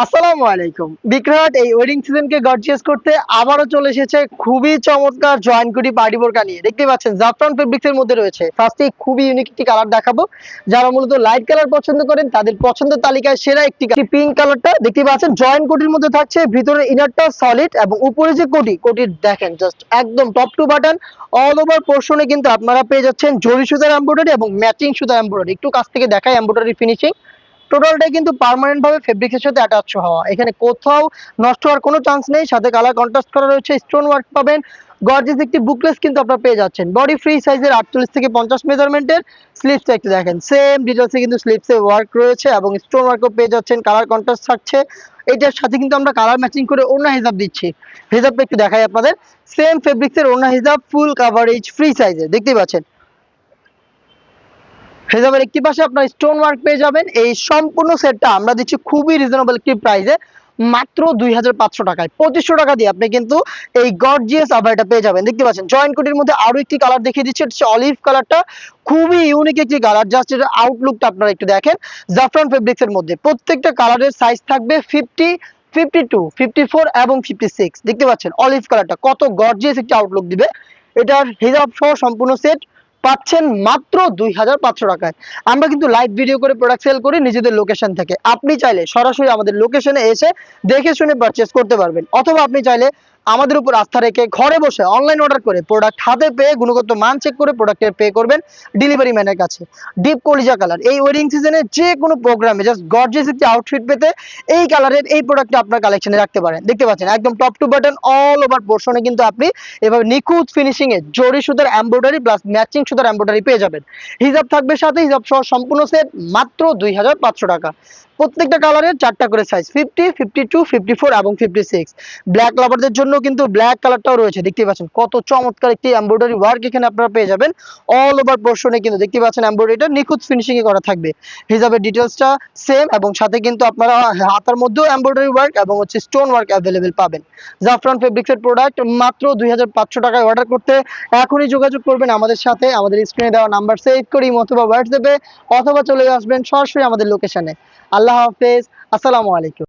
আসসালামু আলাইকুম। বিক্রয়হাট এই ওয়েডিং সিজনকে গর্জিয়াস করতে আবারও চলে এসেছে খুবই চমৎকার জয়েন্ট পার্টি বোরকা নিয়ে। দেখতেই পাচ্ছেন জাফরান ফেব্রিক্স এর মধ্যে রয়েছে। ফার্স্টেই খুবই ইউনিক একটি কালার দেখাবো। যারা মূলত লাইট কালার পছন্দ করেন তাদের পছন্দের তালিকায় সেরা একটি পিঙ্ক কালারটা দেখতেই পাচ্ছেন জয়েন্ট কোটির মধ্যে থাকছে। ভিতরে ইনারটা সলিড এবং উপরে যে কোটির দেখেন জাস্ট একদম top to bottom all over পোর্শনে কিন্তু আপনারা পেয়ে যাচ্ছেন জরি সুতার এমব্রয়ডারি এবং ম্যাচিং সুতার এমব্রয়ডারি। একটু কাছ থেকে দেখাই এমব্রয়ডারি ফিনিশিং। টোটালটাই কিন্তু পার্মানেন্ট ভাবে ফেব্রিক্সের সাথে অ্যাটাচ হওয়া, এখানে কোথাও নষ্ট হওয়ার কোনো চান্স নেই। সাথে কালার কন্ট্রাস্ট করা রয়েছে, স্টোন ওয়ার্ক পাবেন। গর্জিয়াস একটি বুকলেস কিন্তু আপনারা পেয়ে যাচ্ছেন। বডি ফ্রি সাইজের 48 থেকে 50 মেজারমেন্টের। স্লিপসটা একটু দেখেন, সেম ডিটেলসে কিন্তু স্লিপসে ওয়ার্ক রয়েছে এবং স্টোন ওয়ার্কও পেয়ে যাচ্ছেন। কালার কন্ট্রাস্ট থাকছে। এটার সাথে কিন্তু আমরা কালার ম্যাচিং করে ওড়না হিজাব দিচ্ছি। হিজাবটা একটু দেখাই আপনাদের। সেম ফেব্রিক্সের ওড়না হিজাব, ফুল কাভারেজ, ফ্রি সাইজের, দেখতেই পাচ্ছেন। হিজাবের একটি পাশে আপনার স্টোন ওয়ার্ক পেয়ে যাবেন। এই সম্পূর্ণ সেটটা আমরা দিচ্ছি খুবই রিজনেবল একটি প্রাইসে, মাত্র 2500 টাকায়। 2500 টাকা দিয়ে আপনি কিন্তু এই গর্জিয়াস আভারটা পেয়ে যাবেন। দেখতে পাচ্ছেন জয়েন্ট কোটির মধ্যে আরো একটি কালার দেখিয়ে দিচ্ছি, এটা হচ্ছে অলিভ কালারটা। খুবই ইউনিক একটি কালার, জাস্ট এর আউটলুকটা আপনারা একটু দেখেন। জাফরান ফেব্রিক্স এর মধ্যে প্রত্যেকটা কালারের সাইজ থাকবে 50, 52, 54 এবং 56। দেখতে পাচ্ছেন অলিভ কালারটা কত গর্জিয়াস একটি আউটলুক দিবে। এটার হিজাব সহ সম্পূর্ণ সেট পাচ্ছেন মাত্র 2500 টাকায়। আমরা কিন্তু লাইভ ভিডিও করে প্রোডাক্ট সেল করি নিজেদের লোকেশন থেকে। আপনি চাইলে সরাসরি আমাদের লোকেশনে এসে দেখে শুনে পারচেজ করতে পারবেন, অথবা আপনি চাইলে আমাদের উপর আস্থা রেখে ঘরে বসে অনলাইন অর্ডার করে প্রোডাক্ট হাতে পেয়ে গুণগত মান চেক করে প্রোডাক্টের পে করবেন ডেলিভারি ম্যানের কাছে। ডিপ কলিজা কালার, এই ওয়েডিং সিজনে যে কোনো প্রোগ্রামে জাস্ট গর্জিয়াস একটি আউটফিট পেতে এই কালারের এই প্রোডাক্টটা আপনার কালেকশনে রাখতে পারেন। দেখতে পাচ্ছেন একদম top to bottom all over পোর্শনে কিন্তু আপনি এভাবে নিখুঁত ফিনিশিং এ জরি সুতার এমব্রয়ডারি প্লাস ম্যাচিং সুতার এমব্রয়ডারি পেয়ে যাবেন। হিজাব থাকবে সাথে, হিজাব সহ সম্পূর্ণ সেট মাত্র 2500 টাকা। প্রত্যেকটা কালারের 4টা করে সাইজ, 50, 52, 54 এবং 56। ব্ল্যাক লাভারদের জন্য কিন্তু ব্ল্যাক কালারটাও রয়েছে। দেখতে পাচ্ছেন কত চমৎকার একটি এমব্রয়ডারি ওয়ার্ক এখানে আপনারা পেয়ে যাবেন। অল ওভার পোর্শনে কিন্তু দেখতে পাচ্ছেন এমব্রয়ডারিটা নিখুঁত ফিনিশিং এ করা থাকবে। হিজাবের ডিটেইলসটা সেম এবং সাথে কিন্তু আপনারা হাতার মধ্যেও এমব্রয়ডারি ওয়ার্ক এবং হচ্ছে স্টোন ওয়ার্ক अवेलेबल পাবেন। জাফরান ফেব্রিক্সের প্রোডাক্ট মাত্র 2500 টাকায় অর্ডার করতে এখনই যোগাযোগ করবেন আমাদের সাথে। আমাদের স্ক্রিনে দেওয়া নাম্বার সেভ করি অথবা হোয়াটসঅ্যাপে, অথবা চলে আসবেন সরাসরি আমাদের লোকেশনে। আল্লাহ হাফেজ, আসসালামু আলাইকুম।